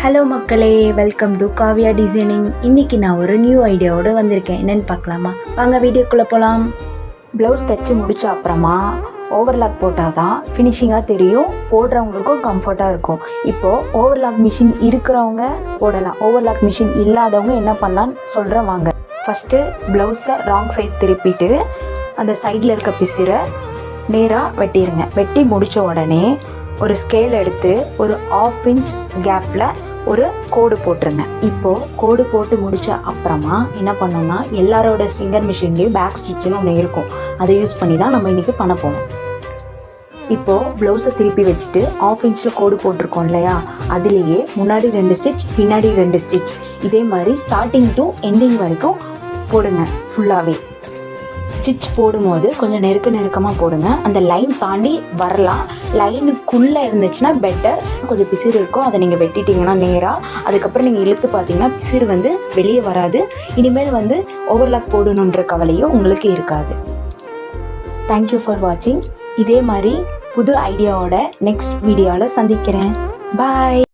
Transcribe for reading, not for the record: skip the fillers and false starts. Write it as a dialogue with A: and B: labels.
A: Hello மக்களே, welcome to Kavya designing. இன்றைக்கி நான் ஒரு நியூ ஐடியாவோடு வந்திருக்கேன். என்னென்னு பார்க்கலாமா? வாங்க வீடியோக்குள்ளே போகலாம். ப்ளவுஸ் தைச்சி முடித்த அப்புறமா ஓவர்லாக் போட்டால் தான் ஃபினிஷிங்காக தெரியும், போடுறவங்களுக்கும் கம்ஃபர்ட்டாக இருக்கும். இப்போது ஓவர்லாக் மிஷின் இருக்கிறவங்க போடலாம், ஓவர்லாக் மிஷின் இல்லாதவங்க என்ன பண்ணலான்னு சொல்கிறேன் வாங்க. ஃபஸ்ட்டு ப்ளவுஸை ராங் சைட் திருப்பிட்டு அந்த சைடில் இருக்க பிசிரை நேராக வெட்டிடுங்க. வெட்டி முடித்த உடனே ஒரு ஸ்கேல் எடுத்து ஒரு 1/2 இன்ச் கேப்பில் ஒரு கோடு போட்டுருங்க. இப்போது கோடு போட்டு முடித்த அப்புறமா என்ன பண்ணோம்னா, எல்லாரோட சிங்கர் மிஷின்லேயும் பேக் ஸ்டிச்சுன்னு ஒன்று இருக்கும். அதை யூஸ் பண்ணி தான் நம்ம இன்றைக்கி பண்ண போவோம். இப்போது ப்ளவுஸை திருப்பி வச்சுட்டு 1/2 இன்ச்சில் கோடு போட்டிருக்கோம் இல்லையா, அதுலேயே முன்னாடி 2 ஸ்டிச் பின்னாடி 2 ஸ்டிச் இதே மாதிரி ஸ்டார்டிங் டு எண்டிங் வரைக்கும் போடுங்க. ஃபுல்லாகவே ஸ்டிச் போடும்போது கொஞ்சம் நெருக்கமாக போடுங்க. அந்த லைன் தாண்டி வரலாம், லைனுக்குள்ளே இருந்துச்சுன்னா பெட்டர். கொஞ்சம் பிசிறு இருக்கும், அதை நீங்கள் வெட்டிட்டிங்கன்னா நேராக, அதுக்கப்புறம் நீங்கள் இழுத்து பார்த்தீங்கன்னா பிசிறு வெளியே வராது. இனிமேல் ஓவர்லாக் போடணுன்ற கவலையும் உங்களுக்கு இருக்காது. தேங்க்யூ ஃபார் வாட்சிங். இதே மாதிரி புது ஐடியாவோட நெக்ஸ்ட் வீடியோவில் சந்திக்கிறேன். பாய்.